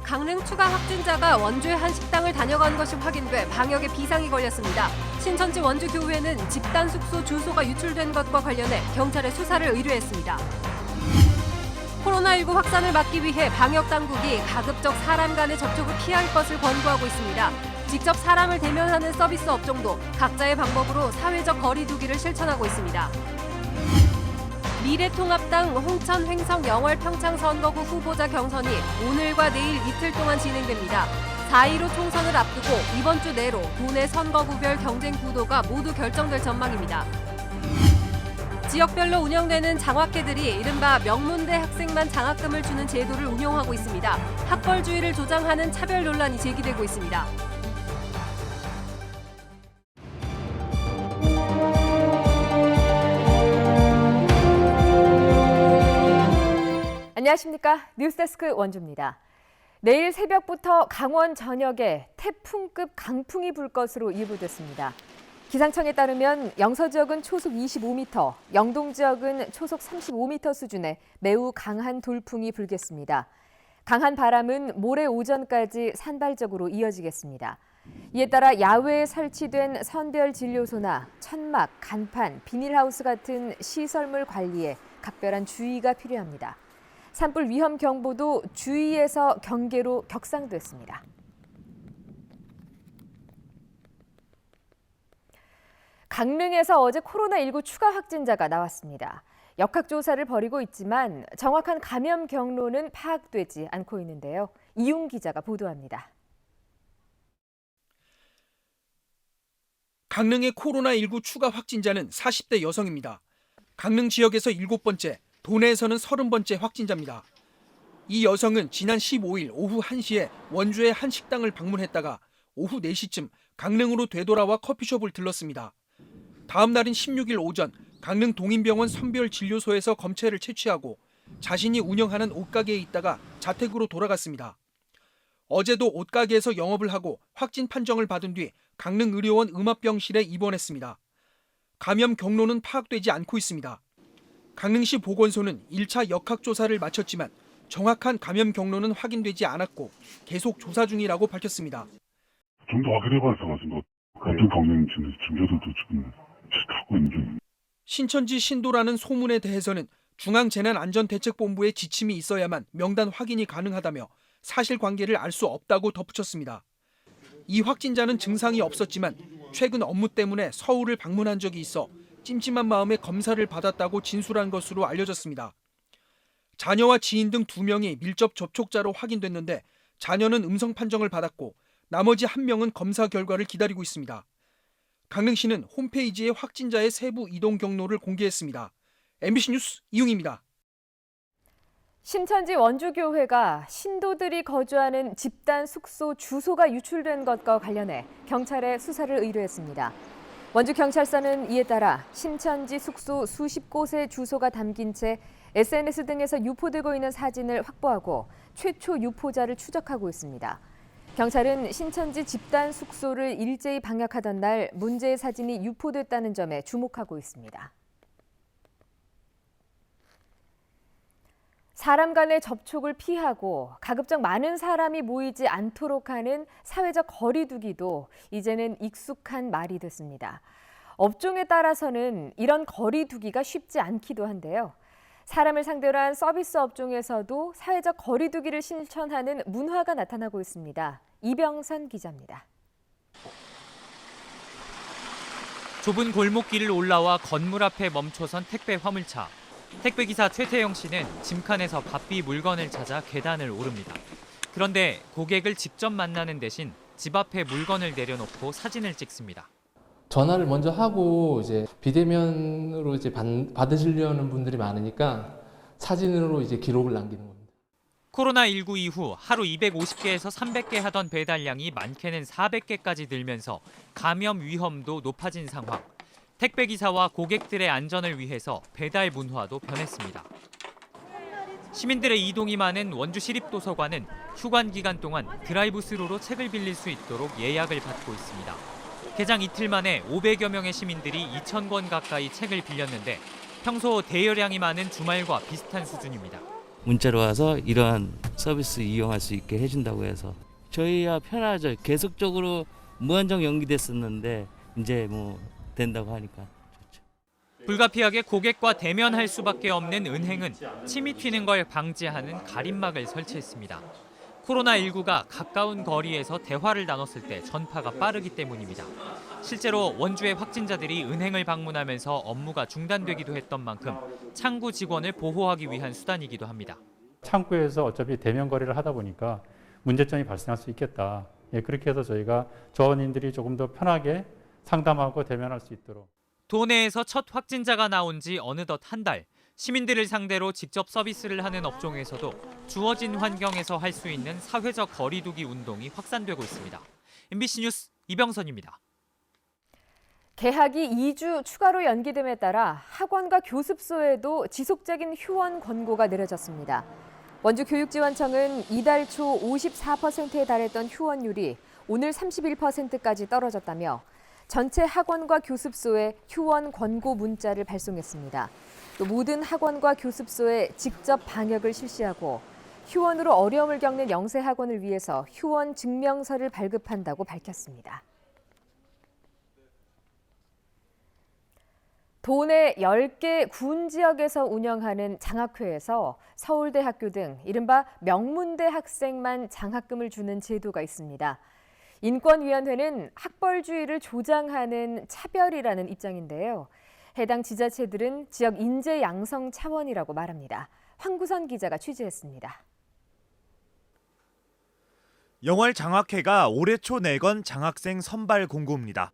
강릉 추가 확진자가 원주의 한 식당을 다녀간 것이 확인돼 방역에 비상이 걸렸습니다. 신천지 원주교회는 집단 숙소 주소가 유출된 것과 관련해 경찰에 수사를 의뢰했습니다. 코로나19 확산을 막기 위해 방역당국이 가급적 사람 간의 접촉을 피할 것을 권고하고 있습니다. 직접 사람을 대면하는 서비스 업종도 각자의 방법으로 사회적 거리 두기를 실천하고 있습니다. 미래통합당 홍천 횡성 영월 평창 선거구 후보자 경선이 오늘과 내일 이틀 동안 진행됩니다. 4.15 총선을 앞두고 이번 주 내로 도내 선거구별 경쟁 구도가 모두 결정될 전망입니다. 지역별로 운영되는 장학회들이 이른바 명문대 학생만 장학금을 주는 제도를 운영하고 있습니다. 학벌주의를 조장하는 차별 논란이 제기되고 있습니다. 안녕하십니까. 뉴스데스크 원주입니다. 내일 새벽부터 강원 전역에 태풍급 강풍이 불 것으로 예보됐습니다. 기상청에 따르면 영서 지역은 초속 25m, 영동 지역은 초속 35m 수준의 매우 강한 돌풍이 불겠습니다. 강한 바람은 모레 오전까지 산발적으로 이어지겠습니다. 이에 따라 야외에 설치된 선별 진료소나 천막, 간판, 비닐하우스 같은 시설물 관리에 각별한 주의가 필요합니다. 산불 위험 경보도 주의에서 경계로 격상됐습니다. 강릉에서 어제 코로나19 추가 확진자가 나왔습니다. 역학조사를 벌이고 있지만 정확한 감염 경로는 파악되지 않고 있는데요. 이용 기자가 보도합니다. 강릉의 코로나19 추가 확진자는 40대 여성입니다. 강릉 지역에서 7번째, 도내에서는 30번째 확진자입니다. 이 여성은 지난 15일 오후 1시에 원주의 한 식당을 방문했다가 오후 4시쯤 강릉으로 되돌아와 커피숍을 들렀습니다. 다음 날인 16일 오전 강릉 동인병원 선별진료소에서 검체를 채취하고 자신이 운영하는 옷가게에 있다가 자택으로 돌아갔습니다. 어제도 옷가게에서 영업을 하고 확진 판정을 받은 뒤 강릉의료원 음압병실에 입원했습니다. 감염 경로는 파악되지 않고 있습니다. 강릉시 보건소는 1차 역학조사를 마쳤지만 정확한 감염 경로는 확인되지 않았고 계속 조사 중이라고 밝혔습니다. 좀 더 확인해봐서 감염 경로는 증거들도 지금 찾고 있는 중입니다. 신천지 신도라는 소문에 대해서는 중앙재난안전대책본부의 지침이 있어야만 명단 확인이 가능하다며 사실관계를 알 수 없다고 덧붙였습니다. 이 확진자는 증상이 없었지만 최근 업무 때문에 서울을 방문한 적이 있어 찜찜한 마음에 검사를 받았다고 진술한 것으로 알려졌습니다. 자녀와 지인 등 2명이 밀접 접촉자로 확인됐는데 자녀는 음성 판정을 받았고 나머지 1명은 검사 결과를 기다리고 있습니다. 강릉시는 홈페이지에 확진자의 세부 이동 경로를 공개했습니다. MBC 뉴스 이웅입니다. 신천지 원주교회가 신도들이 거주하는 집단 숙소 주소가 유출된 것과 관련해 경찰에 수사를 의뢰했습니다. 원주경찰서는 이에 따라 신천지 숙소 수십 곳의 주소가 담긴 채 SNS 등에서 유포되고 있는 사진을 확보하고 최초 유포자를 추적하고 있습니다. 경찰은 신천지 집단 숙소를 일제히 방역하던 날 문제의 사진이 유포됐다는 점에 주목하고 있습니다. 사람 간의 접촉을 피하고 가급적 많은 사람이 모이지 않도록 하는 사회적 거리 두기도 이제는 익숙한 말이 됐습니다. 업종에 따라서는 이런 거리 두기가 쉽지 않기도 한데요. 사람을 상대로 한 서비스 업종에서도 사회적 거리 두기를 실천하는 문화가 나타나고 있습니다. 이병선 기자입니다. 좁은 골목길을 올라와 건물 앞에 멈춰선 택배 화물차. 택배기사 최태영 씨는 짐칸에서 바삐 물건을 찾아 계단을 오릅니다. 그런데 고객을 직접 만나는 대신 집 앞에 물건을 내려놓고 사진을 찍습니다. 전화를 먼저 하고 이제 비대면으로 이제 받으시려는 분들이 많으니까 사진으로 이제 기록을 남기는 겁니다. 코로나19 이후 하루 250개에서 300개 하던 배달량이 많게는 400개까지 늘면서 감염 위험도 높아진 상황. 택배기사와 고객들의 안전을 위해서 배달 문화도 변했습니다. 시민들의 이동이 많은 원주 시립도서관은 휴관 기간 동안 드라이브 스루로 책을 빌릴 수 있도록 예약을 받고 있습니다. 개장 이틀 만에 500여 명의 시민들이 2,000권 가까이 책을 빌렸는데 평소 대여량이 많은 주말과 비슷한 수준입니다. 문자로 와서 이러한 서비스 이용할 수 있게 해준다고 해서 저희야 편하죠. 계속적으로 무한정 연기됐었는데 이제 뭐 된다고 하니까 좋죠. 불가피하게 고객과 대면할 수밖에 없는 은행은 침이 튀는 걸 방지하는 가림막을 설치했습니다. 코로나19가 가까운 거리에서 대화를 나눴을 때 전파가 빠르기 때문입니다. 실제로 원주의 확진자들이 은행을 방문하면서 업무가 중단되기도 했던 만큼 창구 직원을 보호하기 위한 수단이기도 합니다. 창구에서 어차피 대면 거래를 하다 보니까 문제점이 발생할 수 있겠다. 그렇게 해서 저희가 조합원님들이 조금 더 편하게 상담하고 대면할 수 있도록. 도내에서 첫 확진자가 나온 지 어느덧 한 달. 시민들을 상대로 직접 서비스를 하는 업종에서도 주어진 환경에서 할 수 있는 사회적 거리 두기 운동이 확산되고 있습니다. MBC 뉴스 이병선입니다. 개학이 2주 추가로 연기됨에 따라 학원과 교습소에도 지속적인 휴원 권고가 내려졌습니다. 원주교육지원청은 이달 초 54%에 달했던 휴원율이 오늘 31%까지 떨어졌다며 전체 학원과 교습소에 휴원 권고 문자를 발송했습니다. 또 모든 학원과 교습소에 직접 방역을 실시하고 휴원으로 어려움을 겪는 영세 학원을 위해서 휴원 증명서를 발급한다고 밝혔습니다. 도내 10개 군 지역에서 운영하는 장학회에서 서울대학교 등 이른바 명문대 학생만 장학금을 주는 제도가 있습니다. 인권위원회는 학벌주의를 조장하는 차별이라는 입장인데요. 해당 지자체들은 지역 인재 양성 차원이라고 말합니다. 황구선 기자가 취재했습니다. 영월 장학회가 올해 초 내건 장학생 선발 공고입니다.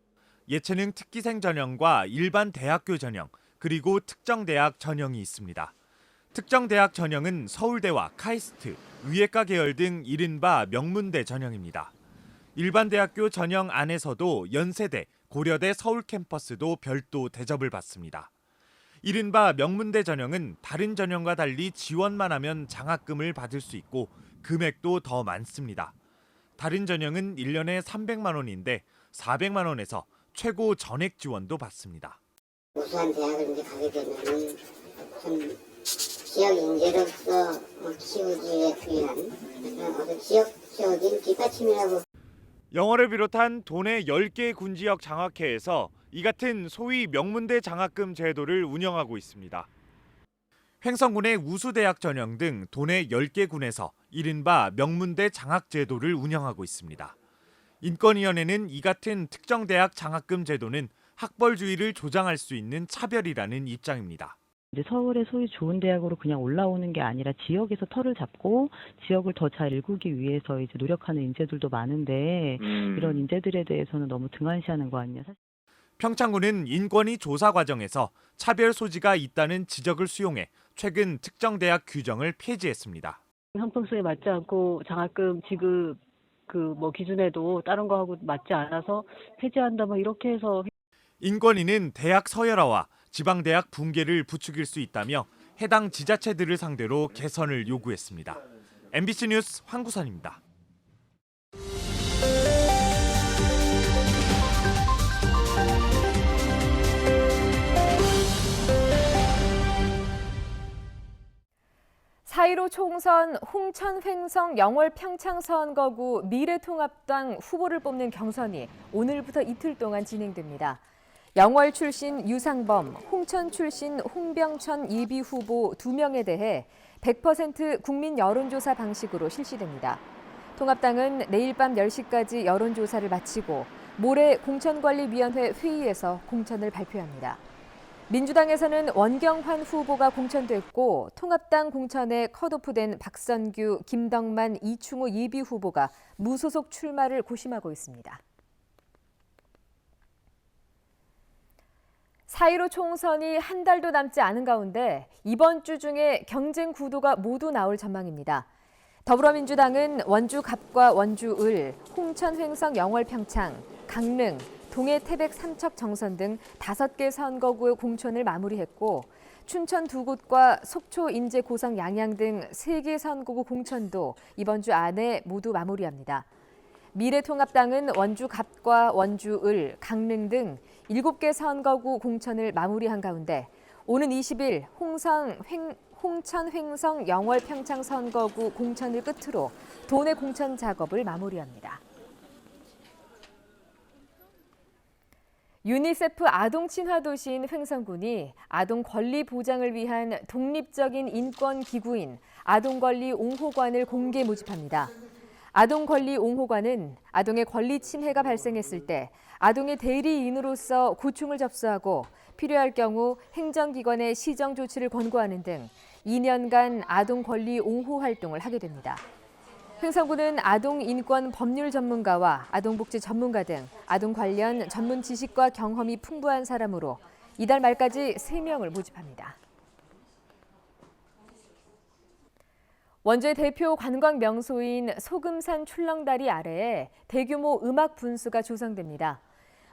예체능 특기생 전형과 일반 대학교 전형, 그리고 특정 대학 전형이 있습니다. 특정 대학 전형은 서울대와 카이스트, 위예과 계열 등 이른바 명문대 전형입니다. 일반 대학교 전형 안에서도 연세대, 고려대 서울 캠퍼스도 별도 대접을 받습니다. 이른바 명문대 전형은 다른 전형과 달리 지원만 하면 장학금을 받을 수 있고 금액도 더 많습니다. 다른 전형은 1년에 300만 원인데 400만 원에서 최고 전액 지원도 받습니다. 우수한 대학을 이제 가게 되면은 좀 지역 인재로서 키우기에 필요한 어떤 지역적인 뒷받침이라고. 영월을 비롯한 도내 10개 군지역 장학회에서 이 같은 소위 명문대 장학금 제도를 운영하고 있습니다. 횡성군의 우수대학 전형 등 도내 10개 군에서 이른바 명문대 장학 제도를 운영하고 있습니다. 인권위원회는 이 같은 특정 대학 장학금 제도는 학벌주의를 조장할 수 있는 차별이라는 입장입니다. 이제 서울의 소위 좋은 대학으로 그냥 올라오는 게 아니라 지역에서 털을 잡고 지역을 더 잘 일구기 위해서 이제 노력하는 인재들도 많은데 이런 인재들에 대해서는 너무 등한시하는 거 아니냐. 평창군은 인권위 조사 과정에서 차별 소지가 있다는 지적을 수용해 최근 특정 대학 규정을 폐지했습니다. 형평성에 맞지 않고 장학금 지급 기준에도 다른 거하고 맞지 않아서 폐지한다 이렇게 해서. 인권위는 대학 서열화와 지방대학 붕괴를 부추길 수 있다며 해당 지자체들을 상대로 개선을 요구했습니다. MBC 뉴스 황구선입니다. 사.15 총선 홍천, 횡성, 영월, 평창 선거구 미래통합당 후보를 뽑는 경선이 오늘부터 이틀 동안 진행됩니다. 영월 출신 유상범, 홍천 출신 홍병천 예비 후보 2명에 대해 100% 국민 여론조사 방식으로 실시됩니다. 통합당은 내일 밤 10시까지 여론조사를 마치고 모레 공천관리위원회 회의에서 공천을 발표합니다. 민주당에서는 원경환 후보가 공천됐고 통합당 공천에 컷오프된 박선규, 김덕만, 이충호 예비 후보가 무소속 출마를 고심하고 있습니다. 4.15 총선이 한 달도 남지 않은 가운데 이번 주 중에 경쟁 구도가 모두 나올 전망입니다. 더불어민주당은 원주 갑과 원주 을, 홍천, 횡성, 영월, 평창, 강릉, 동해, 태백, 삼척, 정선 등 5개 선거구의 공천을 마무리했고 춘천 두 곳과 속초, 인제, 고성, 양양 등 3개 선거구 공천도 이번 주 안에 모두 마무리합니다. 미래통합당은 원주 갑과 원주 을, 강릉 등 7개 선거구 공천을 마무리한 가운데 오는 20일 홍천, 횡성, 영월, 평창 선거구 공천을 끝으로 도내 공천 작업을 마무리합니다. 유니세프 아동 친화 도시인 횡성군이 아동 권리 보장을 위한 독립적인 인권 기구인 아동권리옹호관을 공개 모집합니다. 아동권리옹호관은 아동의 권리 침해가 발생했을 때 아동의 대리인으로서 고충을 접수하고 필요할 경우 행정기관의 시정 조치를 권고하는 등 2년간 아동 권리 옹호 활동을 하게 됩니다. 횡성군은 아동 인권 법률 전문가와 아동복지 전문가 등 아동 관련 전문 지식과 경험이 풍부한 사람으로 이달 말까지 3명을 모집합니다. 원주의 대표 관광 명소인 소금산 출렁다리 아래에 대규모 음악 분수가 조성됩니다.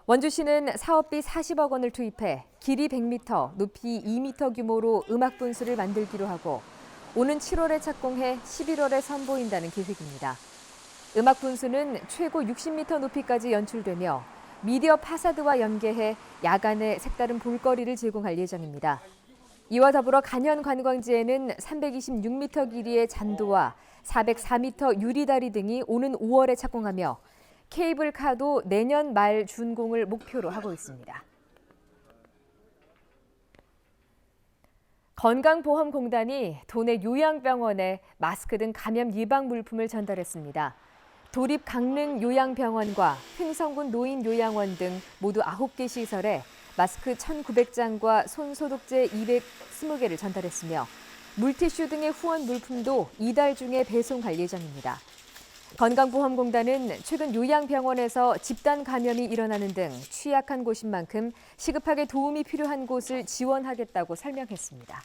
원주시는 사업비 40억 원을 투입해 길이 100m, 높이 2m 규모로 음악 분수를 만들기로 하고 오는 7월에 착공해 11월에 선보인다는 계획입니다. 음악 분수는 최고 60m 높이까지 연출되며 미디어 파사드와 연계해 야간에 색다른 볼거리를 제공할 예정입니다. 이와 더불어 간현 관광지에는 326m 길이의 잔도와 404m 유리다리 등이 오는 5월에 착공하며 케이블카도 내년 말 준공을 목표로 하고 있습니다. 건강보험공단이 도내 요양병원에 마스크 등 감염 예방 물품을 전달했습니다. 도립 강릉 요양병원과 횡성군 노인요양원 등 모두 9개 시설에 마스크 1,900장과 손소독제 220개를 전달했으며 물티슈 등의 후원 물품도 이달 중에 배송할 예정입니다. 건강보험공단은 최근 요양병원에서 집단 감염이 일어나는 등 취약한 곳인 만큼 시급하게 도움이 필요한 곳을 지원하겠다고 설명했습니다.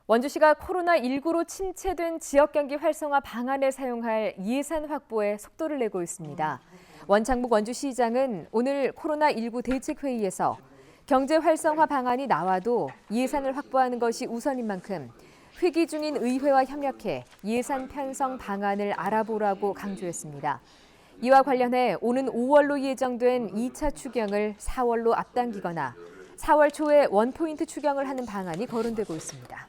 원주시가 코로나19로 침체된 지역경기 활성화 방안에 사용할 예산 확보에 속도를 내고 있습니다. 원창복 원주시장은 오늘 코로나19 대책회의에서 경제 활성화 방안이 나와도 예산을 확보하는 것이 우선인 만큼 회기 중인 의회와 협력해 예산 편성 방안을 알아보라고 강조했습니다. 이와 관련해 오는 5월로 예정된 2차 추경을 4월로 앞당기거나 4월 초에 원포인트 추경을 하는 방안이 거론되고 있습니다.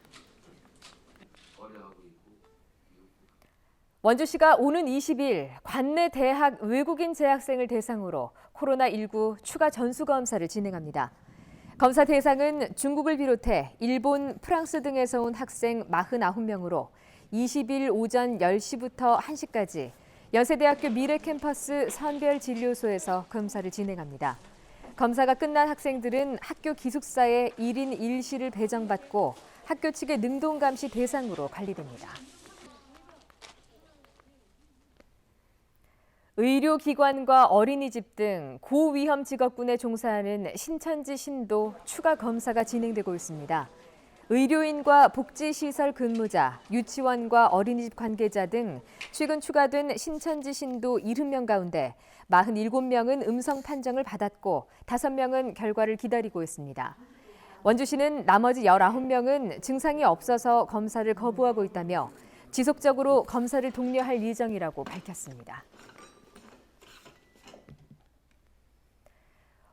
원주시가 오는 20일 관내 대학 외국인 재학생을 대상으로 코로나19 추가 전수검사를 진행합니다. 검사 대상은 중국을 비롯해 일본, 프랑스 등에서 온 학생 49명으로 20일 오전 10시부터 1시까지 연세대학교 미래캠퍼스 선별진료소에서 검사를 진행합니다. 검사가 끝난 학생들은 학교 기숙사에 1인 1실을 배정받고 학교 측의 능동감시 대상으로 관리됩니다. 의료기관과 어린이집 등 고위험 직업군에 종사하는 신천지 신도 추가 검사가 진행되고 있습니다. 의료인과 복지시설 근무자, 유치원과 어린이집 관계자 등 최근 추가된 신천지 신도 70명 가운데 47명은 음성 판정을 받았고 5명은 결과를 기다리고 있습니다. 원주시는 나머지 19명은 증상이 없어서 검사를 거부하고 있다며 지속적으로 검사를 독려할 예정이라고 밝혔습니다.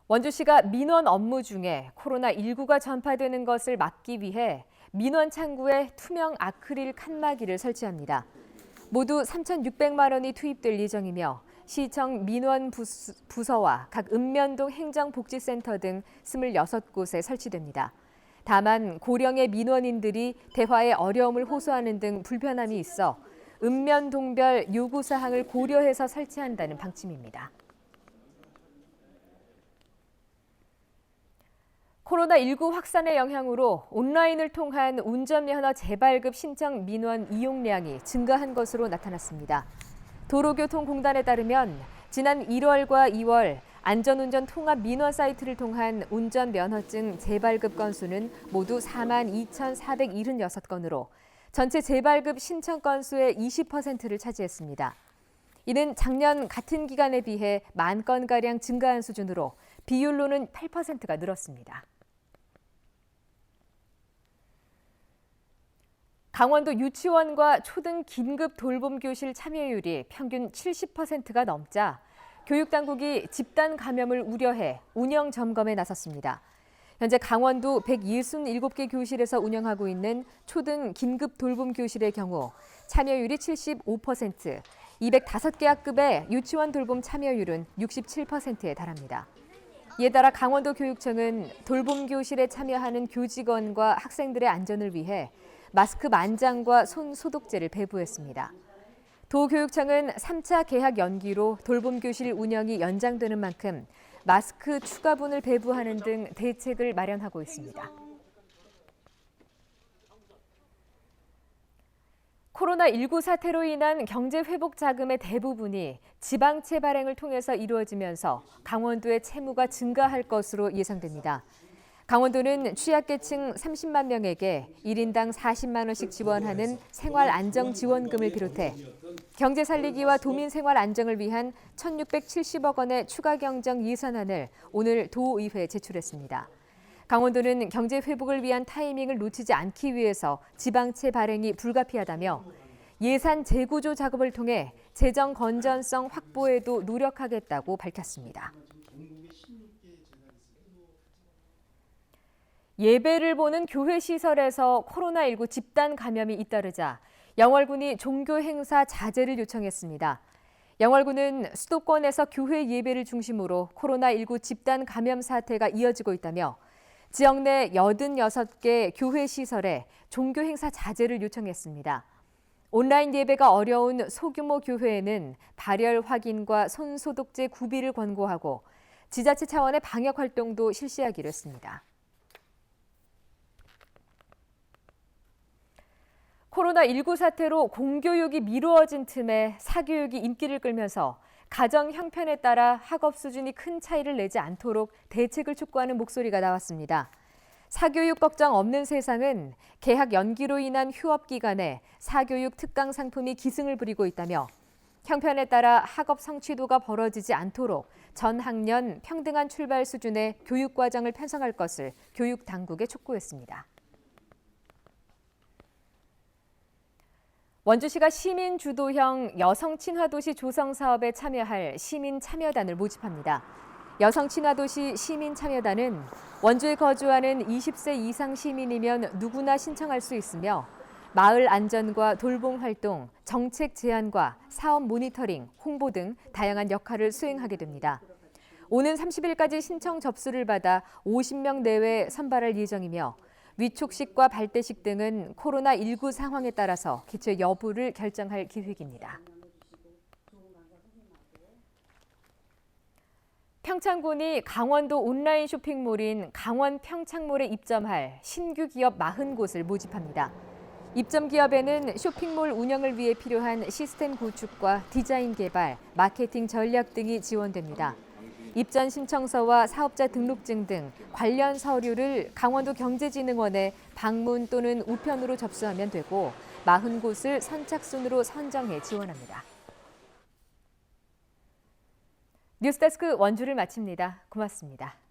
원주시가 민원 업무 중에 코로나19가 전파되는 것을 막기 위해 민원 창구에 투명 아크릴 칸막이를 설치합니다. 모두 3,600만 원이 투입될 예정이며 시청 민원 부서와 각 읍면동 행정복지센터 등 26곳에 설치됩니다. 다만 고령의 민원인들이 대화에 어려움을 호소하는 등 불편함이 있어 읍면동별 요구사항을 고려해서 설치한다는 방침입니다. 코로나19 확산의 영향으로 온라인을 통한 운전면허 재발급 신청 민원 이용량이 증가한 것으로 나타났습니다. 도로교통공단에 따르면 지난 1월과 2월 안전운전 통합 민원 사이트를 통한 운전면허증 재발급 건수는 모두 42,476건으로 전체 재발급 신청 건수의 20%를 차지했습니다. 이는 작년 같은 기간에 비해 10,000건가량 증가한 수준으로 비율로는 8%가 늘었습니다. 강원도 유치원과 초등 긴급 돌봄 교실 참여율이 평균 70%가 넘자 교육당국이 집단 감염을 우려해 운영 점검에 나섰습니다. 현재 강원도 167개 교실에서 운영하고 있는 초등 긴급 돌봄 교실의 경우 참여율이 75%, 205개 학급의 유치원 돌봄 참여율은 67%에 달합니다. 이에 따라 강원도 교육청은 돌봄 교실에 참여하는 교직원과 학생들의 안전을 위해 마스크 만장과 손 소독제를 배부했습니다. 도교육청은 3차 개학 연기로 돌봄 교실 운영이 연장되는 만큼 마스크 추가분을 배부하는 등 대책을 마련하고 있습니다. 코로나19 사태로 인한 경제 회복 자금의 대부분이 지방채 발행을 통해서 이루어지면서 강원도의 채무가 증가할 것으로 예상됩니다. 강원도는 취약계층 30만 명에게 1인당 40만 원씩 지원하는 생활안정지원금을 비롯해 경제 살리기와 도민 생활 안정을 위한 1,670억 원의 추가 경정 예산안을 오늘 도의회에 제출했습니다. 강원도는 경제 회복을 위한 타이밍을 놓치지 않기 위해서 지방채 발행이 불가피하다며 예산 재구조 작업을 통해 재정 건전성 확보에도 노력하겠다고 밝혔습니다. 예배를 보는 교회 시설에서 코로나19 집단 감염이 잇따르자 영월군이 종교 행사 자제를 요청했습니다. 영월군은 수도권에서 교회 예배를 중심으로 코로나19 집단 감염 사태가 이어지고 있다며 지역 내 86개 교회 시설에 종교 행사 자제를 요청했습니다. 온라인 예배가 어려운 소규모 교회에는 발열 확인과 손 소독제 구비를 권고하고 지자체 차원의 방역 활동도 실시하기로 했습니다. 코로나19 사태로 공교육이 미루어진 틈에 사교육이 인기를 끌면서 가정 형편에 따라 학업 수준이 큰 차이를 내지 않도록 대책을 촉구하는 목소리가 나왔습니다. 사교육 걱정 없는 세상은 개학 연기로 인한 휴업 기간에 사교육 특강 상품이 기승을 부리고 있다며 형편에 따라 학업 성취도가 벌어지지 않도록 전 학년 평등한 출발 수준의 교육 과정을 편성할 것을 교육 당국에 촉구했습니다. 원주시가 시민 주도형 여성 친화도시 조성 사업에 참여할 시민 참여단을 모집합니다. 여성 친화도시 시민 참여단은 원주에 거주하는 20세 이상 시민이면 누구나 신청할 수 있으며 마을 안전과 돌봄 활동, 정책 제안과 사업 모니터링, 홍보 등 다양한 역할을 수행하게 됩니다. 오는 30일까지 신청 접수를 받아 50명 내외 선발할 예정이며 위촉식과 발대식 등은 코로나19 상황에 따라서 개최 여부를 결정할 계획입니다. 평창군이 강원도 온라인 쇼핑몰인 강원 평창몰에 입점할 신규 기업 40곳을 모집합니다. 입점 기업에는 쇼핑몰 운영을 위해 필요한 시스템 구축과 디자인 개발, 마케팅 전략 등이 지원됩니다. 입점 신청서와 사업자 등록증 등 관련 서류를 강원도 경제진흥원에 방문 또는 우편으로 접수하면 되고 40곳을 선착순으로 선정해 지원합니다. 뉴스데스크 원주를 마칩니다. 고맙습니다.